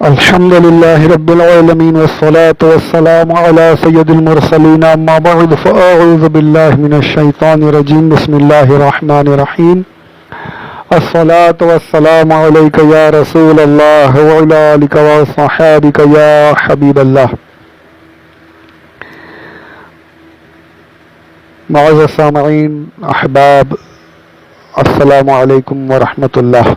الحمد لله رب العالمين والصلاة والسلام على سيد المرسلين أما بعد فأعوذ بالله من الشيطان الرجيم بسم الله الرحمن الرحيم الصلاة والسلام عليك يا رسول الله وعلى آلك وصحابك يا حبيب الله. معزز السامعين احباب، السلام علیکم ورحمۃ اللہ.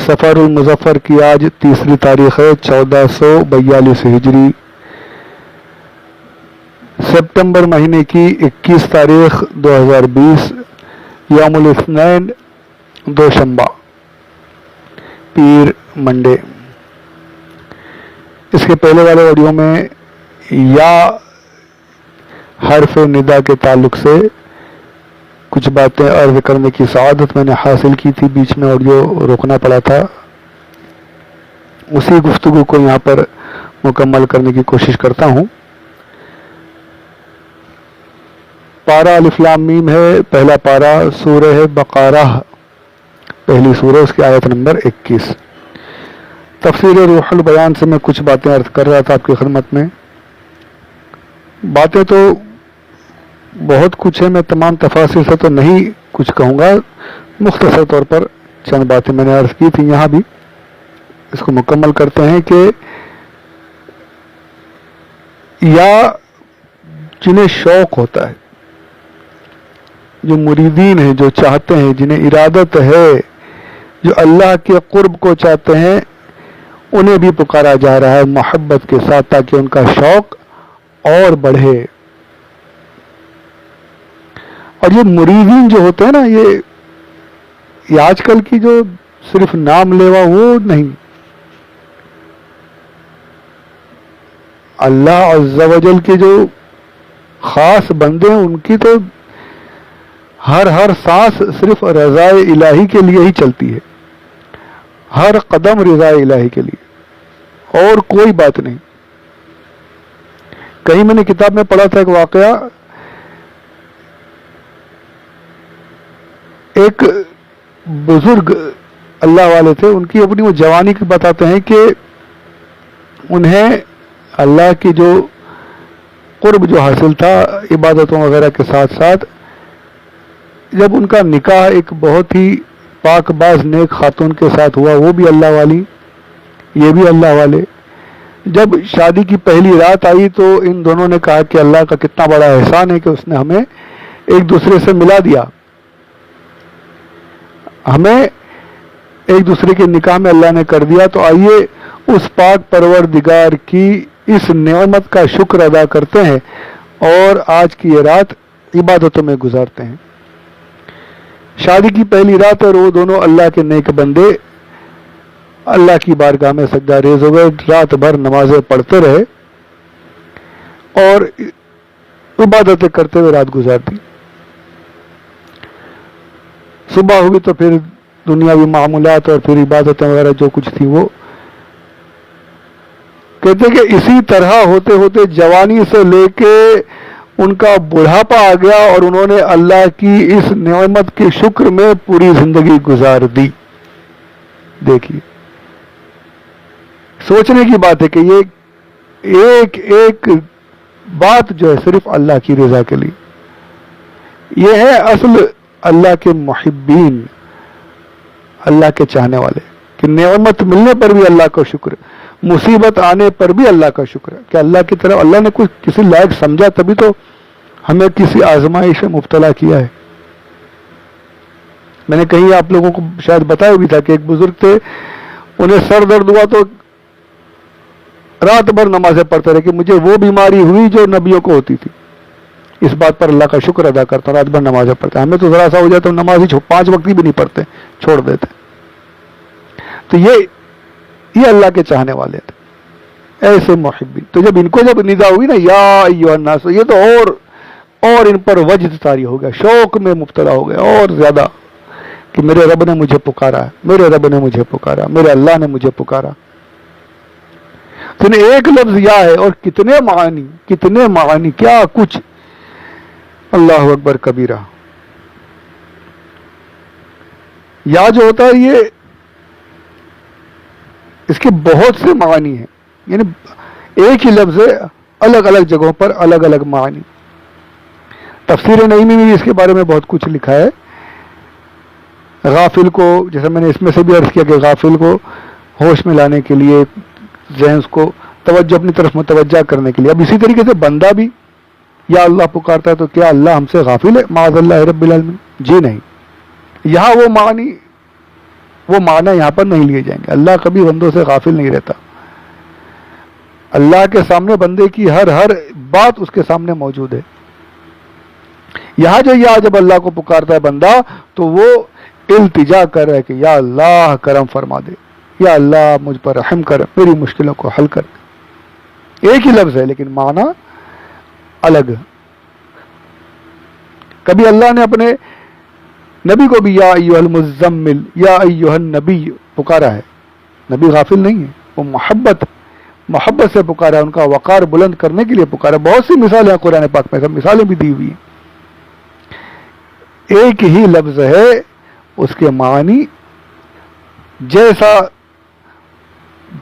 سفر المظفر کی آج تیسری تاریخ ہے، 1442 ہجری، سپتمبر مہینے کی 21 تاریخ 2020، یوم الاثنین، دوشنبہ، پیر منڈے. اس کے پہلے والے آڈیو میں یا حرف ندا کے تعلق سے کچھ باتیں عرض کرنے کی سعادت میں نے حاصل کی تھی، بیچ میں آڈیو روکنا پڑا تھا. اسی گفتگو کو یہاں پر مکمل کرنے کی کوشش کرتا ہوں. پارہ الف لام میم ہے، پہلا پارہ، سورہ بقرہ، پہلی سورہ، اس کی آیت نمبر 21. تفسیر روح البیان سے میں کچھ باتیں عرض کر رہا تھا آپ کی خدمت میں. باتیں تو بہت کچھ ہے، میں تمام تفاصیل سے تو نہیں کچھ کہوں گا، مختصر طور پر چند باتیں میں نے عرض کی تھی. یہاں بھی اس کو مکمل کرتے ہیں کہ یا جنہیں شوق ہوتا ہے، جو مریدین ہیں، جو چاہتے ہیں، جنہیں ارادت ہے، جو اللہ کے قرب کو چاہتے ہیں، انہیں بھی پکارا جا رہا ہے محبت کے ساتھ، تاکہ ان کا شوق اور بڑھے. اور یہ مریدین جو ہوتے ہیں نا، یہ آج کل کی جو صرف نام لیوا وہ نہیں، اللہ عز و جل کے جو خاص بندے ہیں، ان کی تو ہر سانس صرف رضا الہی کے لیے ہی چلتی ہے، ہر قدم رضا الہی کے لیے، اور کوئی بات نہیں. کہیں میں نے کتاب میں پڑھا تھا ایک واقعہ، ایک بزرگ اللہ والے تھے، ان کی اپنی وہ جوانی کی بتاتے ہیں کہ انہیں اللہ کی جو قرب جو حاصل تھا عبادتوں وغیرہ کے ساتھ ساتھ، جب ان کا نکاح ایک بہت ہی پاک باز نیک خاتون کے ساتھ ہوا، وہ بھی اللہ والی، یہ بھی اللہ والے. جب شادی کی پہلی رات آئی تو ان دونوں نے کہا کہ اللہ کا کتنا بڑا احسان ہے کہ اس نے ہمیں ایک دوسرے سے ملا دیا، ہمیں ایک دوسرے کے نکاح میں اللہ نے کر دیا. تو آئیے اس پاک پروردگار کی اس نعمت کا شکر ادا کرتے ہیں اور آج کی یہ رات عبادتوں میں گزارتے ہیں. شادی کی پہلی رات اور وہ دونوں اللہ کے نیک بندے اللہ کی بارگاہ میں سجدہ ریز ہو گئے، رات بھر نمازیں پڑھتے رہے اور عبادتیں کرتے ہوئے رات گزار دی. صبح ہوئی تو پھر دنیاوی معمولات اور پھر عبادتیں وغیرہ جو کچھ تھی وہ. کہتے کہ اسی طرح ہوتے ہوتے جوانی سے لے کے ان کا بڑھاپا آ گیا اور انہوں نے اللہ کی اس نعمت کے شکر میں پوری زندگی گزار دی. دیکھیے، سوچنے کی بات ہے کہ یہ ایک ایک بات جو ہے صرف اللہ کی رضا کے لیے. یہ ہے اصل اللہ کے محبین، اللہ کے چاہنے والے، کہ نعمت ملنے پر بھی اللہ کا شکر، مصیبت آنے پر بھی اللہ کا شکر ہے، کہ اللہ کی طرف اللہ نے کچھ کسی لائق سمجھا تبھی تو ہمیں کسی آزمائش میں مبتلا کیا ہے. میں نے کہیں آپ لوگوں کو شاید بتایا بھی تھا کہ ایک بزرگ تھے، انہیں سر درد ہوا تو رات بھر نمازیں پڑھتے رہے کہ مجھے وہ بیماری ہوئی جو نبیوں کو ہوتی تھی. اس بات پر اللہ کا شکر ادا کرتا، رات بھر نمازیں پڑھتا. ہمیں تو ذرا سا ہو جائے تو نماز ہی 5 وقت بھی نہیں پڑھتے، چھوڑ دیتے. تو یہ اللہ کے چاہنے والے تھے، ایسے محبین. تو جب ان کو جب ندا ہوئی نا یا ایھا الناس، یہ تو اور ان پر وجد طاری ہو گیا، شوق میں مبتلا ہو گیا اور زیادہ، کہ میرے رب نے مجھے پکارا، میرے رب نے مجھے پکارا، میرے اللہ نے مجھے پکارا. تو ایک لفظ یا ہے اور کتنے معانی، کیا کچھ. اللہ اکبر کبیرہ. یا جو ہوتا ہے یہ اس کے بہت سے معانی ہیں، یعنی ایک ہی لفظ ہے، الگ الگ جگہوں پر الگ الگ معانی. تفسیر نعیمی میں بھی اس کے بارے میں بہت کچھ لکھا ہے. غافل کو، جیسے میں نے اس میں سے بھی عرض کیا کہ غافل کو ہوش میں لانے کے لیے، ذہن کو توجہ اپنی طرف متوجہ کرنے کے لیے. اب اسی طریقے سے بندہ بھی یا اللہ پکارتا ہے تو کیا اللہ ہم سے غافل ہے؟ معاذ اللہ رب العالمین، جی نہیں. یہاں وہ معنی یہاں پر نہیں لیے جائیں گے. اللہ کبھی بندوں سے غافل نہیں رہتا. اللہ کے سامنے بندے کی ہر بات اس کے سامنے موجود ہے. یہاں جب اللہ کو پکارتا ہے بندہ تو وہ التجا کر رہا ہے کہ یا اللہ کرم فرما دے، یا اللہ مجھ پر رحم کر، میری مشکلوں کو حل کر. ایک ہی لفظ ہے لیکن معنی الگ. کبھی اللہ نے اپنے نبی کو بھی یا ایھا المزمل، یا ایھا النبی پکارا ہے. نبی غافل نہیں ہے، وہ محبت سے پکارا ہے، ان کا وقار بلند کرنے کے لیے پکارا. بہت سی مثالیں ہیں قرآن پاک میں، سب مثالیں بھی دی ہوئی ہیں. ایک ہی لفظ ہے، اس کے معنی جیسا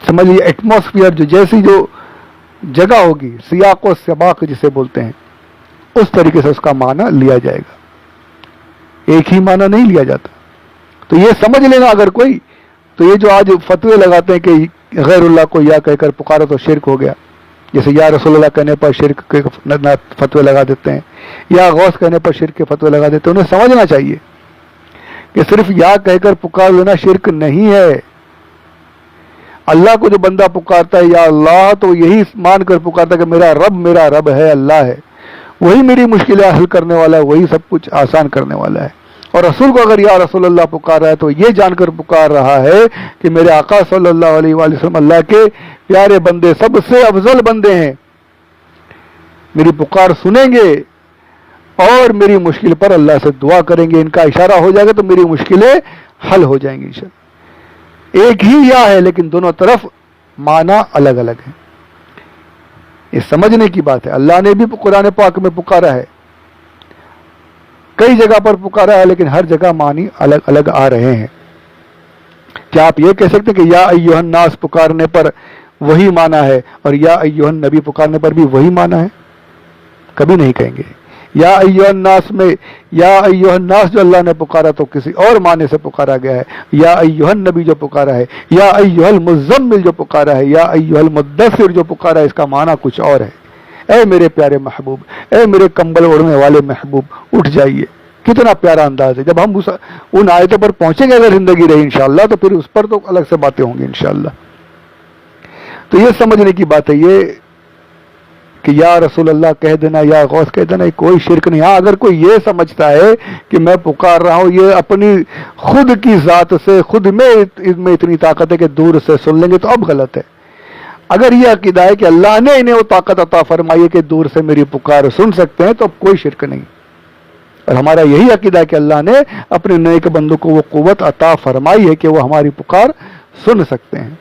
سمجھیے ایٹماسفیئر، جیسی جو جگہ ہوگی، سیاق و سباق جسے بولتے ہیں، اس طریقے سے اس کا معنی لیا جائے گا. ایک ہی معنی نہیں لیا جاتا. تو یہ سمجھ لینا اگر کوئی، تو یہ جو آج فتوے لگاتے ہیں کہ غیر اللہ کو یا کہہ کر پکارا تو شرک ہو گیا، جیسے یا رسول اللہ کہنے پر شرک کے فتوے لگا دیتے ہیں، یا غوث کہنے پر شرک کے فتوے لگا دیتے ہیں. انہیں سمجھنا چاہیے کہ صرف یا کہہ کر پکار لینا شرک نہیں ہے. اللہ کو جو بندہ پکارتا ہے یا اللہ، تو یہی مان کر پکارتا ہے کہ میرا رب ہے، اللہ ہے، وہی میری مشکلیں حل کرنے والا ہے، وہی سب کچھ آسان کرنے والا ہے. اور رسول کو اگر یا رسول اللہ پکار رہا ہے تو یہ جان کر پکار رہا ہے کہ میرے آقا صلی اللہ علیہ وآلہ وسلم اللہ کے پیارے بندے، سب سے افضل بندے ہیں، میری پکار سنیں گے اور میری مشکل پر اللہ سے دعا کریں گے. ان کا اشارہ ہو جائے گا تو میری مشکلیں حل ہو جائیں گی انشاءاللہ. ایک ہی یا ہے لیکن دونوں طرف معنی الگ الگ ہے. یہ سمجھنے کی بات ہے. اللہ نے بھی قرآن پاک میں پکارا ہے، کئی جگہ پر پکارا ہے، لیکن ہر جگہ معنی الگ الگ آ رہے ہیں. کیا آپ یہ کہہ سکتے کہ یا ایھا الناس پکارنے پر وہی معنی ہے اور یا ایھا النبی پکارنے پر بھی وہی معنی ہے؟ کبھی نہیں کہیں گے. یا ایھا الناس میں یا ایھا الناس جو اللہ نے پکارا تو کسی اور معنی سے پکارا گیا ہے. یا ایھا النبی جو پکارا ہے، یا ایھا المزمل جو پکارا ہے، یا ایھا المدثر جو پکارا ہے، اس کا معنی کچھ اور ہے. اے میرے پیارے محبوب، اے میرے کمبل اوڑھنے والے محبوب، اٹھ جائیے. کتنا پیارا انداز ہے. جب ہم ان آیتوں پر پہنچیں گے اگر زندگی رہی انشاءاللہ، تو پھر اس پر تو الگ سے باتیں ہوں گی انشاءاللہ. تو یہ سمجھنے کی بات ہے یہ کہ یا رسول اللہ کہہ دینا، یا غوث کہہ دینا، کوئی شرک نہیں. ہاں اگر کوئی یہ سمجھتا ہے کہ میں پکار رہا ہوں یہ اپنی خود کی ذات سے، خود میں اتنی طاقت ہے کہ دور سے سن لیں گے، تو اب غلط ہے. اگر یہ عقیدہ ہے کہ اللہ نے انہیں وہ طاقت عطا فرمائی ہے کہ دور سے میری پکار سن سکتے ہیں، تو اب کوئی شرک نہیں. اور ہمارا یہی عقیدہ ہے کہ اللہ نے اپنے نیک بندوں کو وہ قوت عطا فرمائی ہے کہ وہ ہماری پکار سن سکتے ہیں.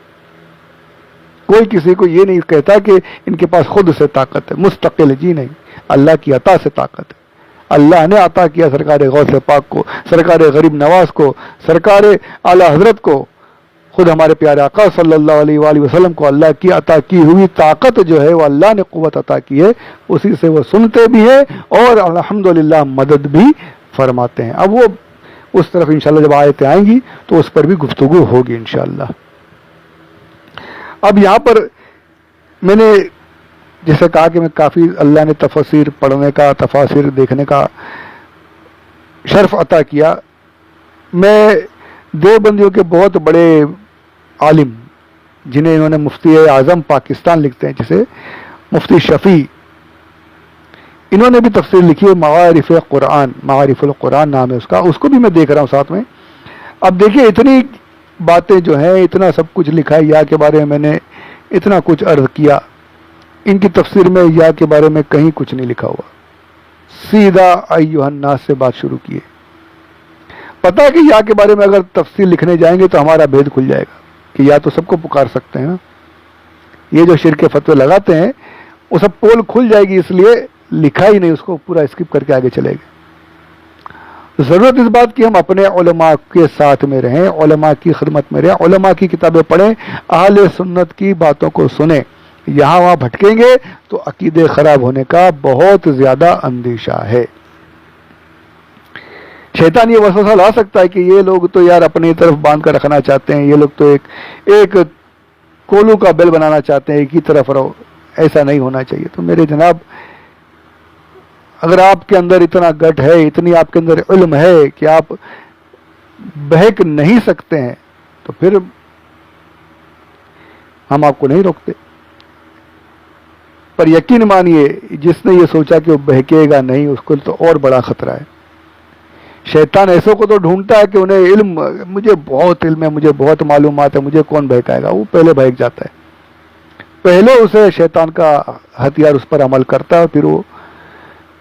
کوئی کسی کو یہ نہیں کہتا کہ ان کے پاس خود سے طاقت ہے، مستقل، جی نہیں. اللہ کی عطا سے طاقت ہے. اللہ نے عطا کیا سرکار غوث پاک کو، سرکار غریب نواز کو، سرکار اعلی حضرت کو، خود ہمارے پیارے آقا صلی اللہ علیہ وآلہ وسلم کو اللہ کی عطا کی ہوئی طاقت جو ہے وہ اللہ نے قوت عطا کی ہے، اسی سے وہ سنتے بھی ہیں اور الحمدللہ مدد بھی فرماتے ہیں. اب وہ اس طرف انشاءاللہ جب آیتیں آئیں گی تو اس پر بھی گفتگو ہوگی انشاءاللہ. اب یہاں پر میں نے جیسے کہا کہ میں کافی اللہ نے تفاسیر پڑھنے کا، تفاسیر دیکھنے کا شرف عطا کیا. میں دیوبندیوں کے بہت بڑے عالم جنہیں انہوں نے مفتی اعظم پاکستان لکھتے ہیں، جسے مفتی شفیع، انہوں نے بھی تفسیر لکھی ہے معارف قرآن، معارف القرآن نام ہے اس کو بھی میں دیکھ رہا ہوں ساتھ میں. اب دیکھیے اتنی باتیں جو ہیں، اتنا سب کچھ لکھا ہے یا کے بارے میں نے اتنا کچھ عرض کیا. ان کی تفسیر میں یا کے بارے میں کہیں کچھ نہیں لکھا ہوا، سیدھا ایھا الناس سے بات شروع کیے. پتا ہے کہ یا کے بارے میں اگر تفسیر لکھنے جائیں گے تو ہمارا بھید کھل جائے گا کہ یا تو سب کو پکار سکتے ہیں نا. یہ جو شرک فتوے لگاتے ہیں وہ سب پول کھل جائے گی، اس لیے لکھا ہی نہیں، اس کو پورا اسکپ کر کے آگے چلے گئے. ضرورت اس بات کی ہم اپنے علماء کے ساتھ میں رہیں، علماء کی خدمت میں رہیں، علماء کی کتابیں پڑھیں، اہل سنت کی باتوں کو سنیں۔ یہاں وہاں بھٹکیں گے تو عقیدے خراب ہونے کا بہت زیادہ اندیشہ ہے۔ شیطان یہ وسوسہ لا سکتا ہے کہ یہ لوگ تو یار اپنی طرف باندھ کر رکھنا چاہتے ہیں، یہ لوگ تو ایک کولو کا بیل بنانا چاہتے ہیں، ایک ہی طرف رہو، ایسا نہیں ہونا چاہیے۔ تو میرے جناب، اگر آپ کے اندر اتنا گٹ ہے، اتنی آپ کے اندر علم ہے کہ آپ بہک نہیں سکتے ہیں، تو پھر ہم آپ کو نہیں روکتے۔ پر یقین مانیے، جس نے یہ سوچا کہ وہ بہکے گا نہیں، اس کو تو اور بڑا خطرہ ہے۔ شیطان ایسوں کو تو ڈھونڈتا ہے کہ انہیں علم، مجھے بہت علم ہے، مجھے بہت معلومات ہے، مجھے کون بہکائے گا، وہ پہلے بہک جاتا ہے۔ پہلے اسے شیطان کا ہتھیار اس پر عمل کرتا ہے، اور پھر وہ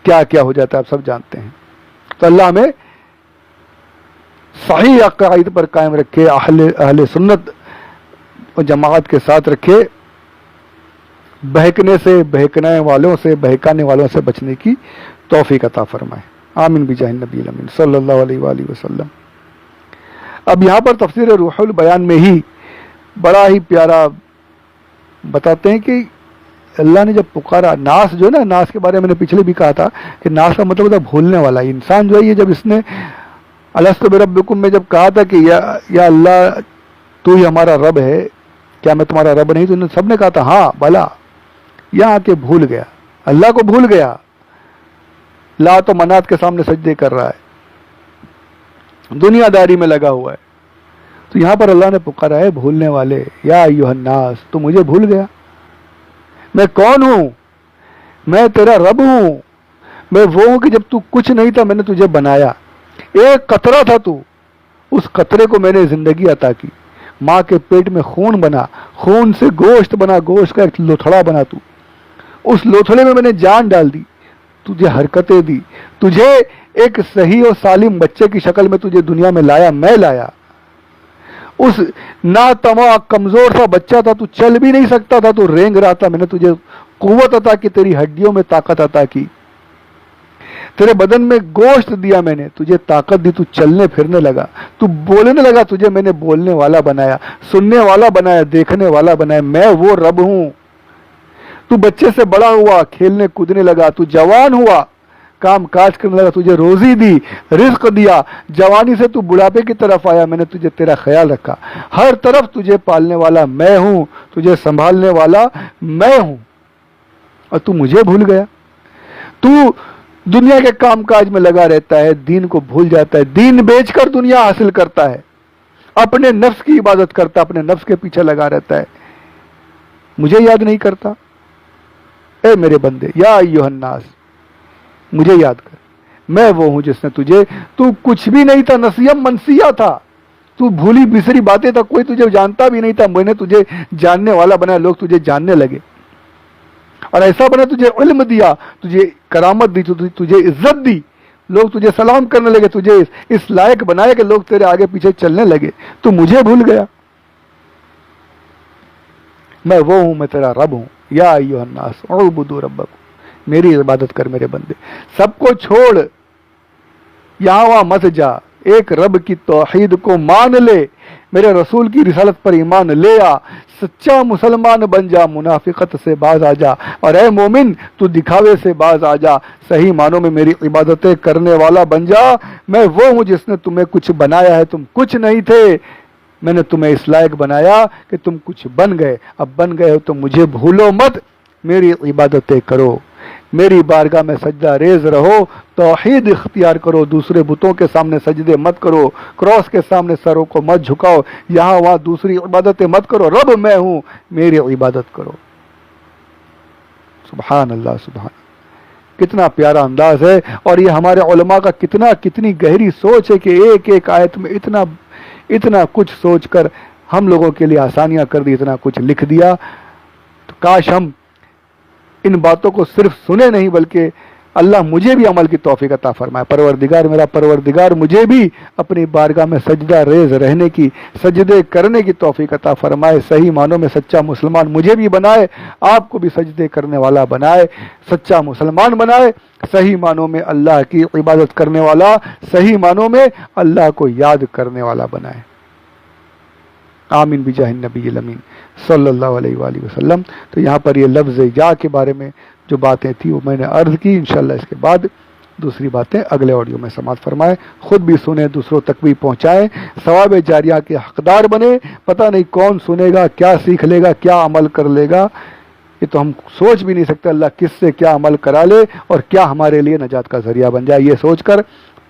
کیا کیا ہو جاتا ہے آپ سب جانتے ہیں۔ تو اللہ ہمیں صحیح عقائد پر قائم رکھے، اہل سنت و جماعت کے ساتھ رکھے، بہکنے سے، بہکنے والوں سے، بہکانے والوں سے بچنے کی توفیق عطا فرمائے۔ آمین بجاہ النبی الامین صلی اللہ علیہ وآلہ وسلم۔ اب یہاں پر تفسیر روح البیان میں ہی بڑا ہی پیارا بتاتے ہیں کہ اللہ نے جب پکارا، ناس جو ہے نا، ناس کے بارے میں نے پچھلے بھی کہا تھا کہ ناس کا مطلب ہوتا ہے بھولنے والا انسان جو ہے۔ یہ جب اس نے الست بربکم میں جب کہا تھا کہ یا اللہ تو ہی ہمارا رب ہے، کیا میں تمہارا رب نہیں؟ تو سب نے کہا تھا ہاں بلا۔ یہاں آ کے بھول گیا، اللہ کو بھول گیا، لات و منات کے سامنے سجدے کر رہا ہے، دنیا داری میں لگا ہوا ہے۔ تو یہاں پر اللہ نے پکارا ہے بھولنے والے، یا ایھا الناس، تو مجھے بھول گیا؟ میں کون ہوں؟ میں تیرا رب ہوں، میں وہ ہوں کہ جب تو کچھ نہیں تھا میں نے تجھے بنایا، ایک قطرہ تھا تو، اس قطرے کو میں نے زندگی عطا کی، ماں کے پیٹ میں خون بنا، خون سے گوشت بنا، گوشت کا ایک لوتھڑا بنا تو، اس لوتھڑے میں نے جان ڈال دی، تجھے حرکتیں دی، تجھے ایک صحیح اور سالم بچے کی شکل میں تجھے دنیا میں لایا، میں لایا۔ اس ناتواں کمزور سا بچہ تھا، تو چل بھی نہیں سکتا تھا، تو رینگ رہا تھا، میں نے تجھے قوت عطا کی، تیری ہڈیوں میں طاقت عطا کی، تیرے بدن میں گوشت دیا، میں نے تجھے طاقت دی، تو چلنے پھرنے لگا، تو بولنے لگا، تجھے میں نے بولنے والا بنایا، سننے والا بنایا، دیکھنے والا بنایا، میں وہ رب ہوں۔ تو بچے سے بڑا ہوا، کھیلنے کودنے لگا، تو جوان ہوا، کام کاج کرنے لگا، تجھے روزی دی، رزق دیا، جوانی سے تو بڑھاپے کی طرف آیا، میں نے تجھے تیرا خیال رکھا، ہر طرف تجھے پالنے والا میں ہوں، تجھے سنبھالنے والا میں ہوں، اور تو مجھے بھول گیا۔ تو دنیا کے کام کاج میں لگا رہتا ہے، دین کو بھول جاتا ہے، دین بیچ کر دنیا حاصل کرتا ہے، اپنے نفس کی عبادت کرتا، اپنے نفس کے پیچھے لگا رہتا ہے، مجھے یاد نہیں کرتا۔ اے میرے بندے، یا ایھا الناس، مجھے یاد کر، میں وہ ہوں جس نے تجھے، تو کچھ بھی نہیں تھا، نسیم منسیہ تھا، تو بھولی بسری باتیں تھا، کوئی تجھے جانتا بھی نہیں تھا، میں نے تجھے جاننے والا بنایا، لوگ تجھے جاننے لگے، اور ایسا بنا، تجھے علم دیا، تجھے کرامت دی، تجھے عزت دی، لوگ تجھے سلام کرنے لگے، تجھے اس لائق بنایا کہ لوگ تیرے آگے پیچھے چلنے لگے، تو مجھے بھول گیا۔ میں وہ ہوں، میں تیرا رب ہوں، یا ایھا الناس اعبدوا ربکم، میری عبادت کر میرے بندے، سب کو چھوڑ، یہاں وہاں مت جا، ایک رب کی توحید کو مان لے، میرے رسول کی رسالت پر ایمان لے آ، سچا مسلمان بن جا، منافقت سے باز آ جا، اور اے مومن تو دکھاوے سے باز آ جا، صحیح معنوں میں میری عبادتیں کرنے والا بن جا۔ میں وہ ہوں جس نے تمہیں کچھ بنایا ہے، تم کچھ نہیں تھے، میں نے تمہیں اس لائق بنایا کہ تم کچھ بن گئے، اب بن گئے ہو تو مجھے بھولو مت، میری عبادتیں کرو، میری بارگاہ میں سجدہ ریز رہو، توحید اختیار کرو، دوسرے بتوں کے سامنے سجدے مت کرو، کراس کے سامنے سروں کو مت جھکاؤ، یہاں وہاں دوسری عبادتیں مت کرو، رب میں ہوں، میری عبادت کرو۔ سبحان اللہ، سبحان، کتنا پیارا انداز ہے، اور یہ ہمارے علماء کا کتنی گہری سوچ ہے کہ ایک ایک آیت میں اتنا کچھ سوچ کر ہم لوگوں کے لیے آسانیاں کر دی، اتنا کچھ لکھ دیا۔ تو کاش ہم ان باتوں کو صرف سنے نہیں بلکہ اللہ مجھے بھی عمل کی توفیق عطا فرمائے۔ پروردگار میرا پروردگار مجھے بھی اپنی بارگاہ میں سجدہ ریز رہنے کی، سجدے کرنے کی توفیق عطا فرمائے، صحیح معنوں میں سچا مسلمان مجھے بھی بنائے، آپ کو بھی سجدے کرنے والا بنائے، سچا مسلمان بنائے، صحیح معنوں میں اللہ کی عبادت کرنے والا، صحیح معنوں میں اللہ کو یاد کرنے والا بنائے۔ آمین بجاہ النبی الامین صلی اللہ علیہ وآلہ وسلم۔ تو یہاں پر یہ لفظ یا کے بارے میں جو باتیں تھیں وہ میں نے عرض کی، انشاءاللہ اس کے بعد دوسری باتیں اگلے آڈیو میں سماعت فرمائے، خود بھی سنیں، دوسروں تک بھی پہنچائیں، ثواب جاریہ کے حقدار بنے۔ پتہ نہیں کون سنے گا، کیا سیکھ لے گا، کیا عمل کر لے گا، یہ تو ہم سوچ بھی نہیں سکتے اللہ کس سے کیا عمل کرا لے اور کیا ہمارے لیے نجات کا ذریعہ بن جائے۔ یہ سوچ کر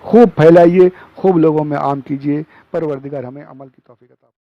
خوب پھیلائیے، خوب لوگوں میں عام کیجیے۔ پروردگار ہمیں عمل کی توفیق عطا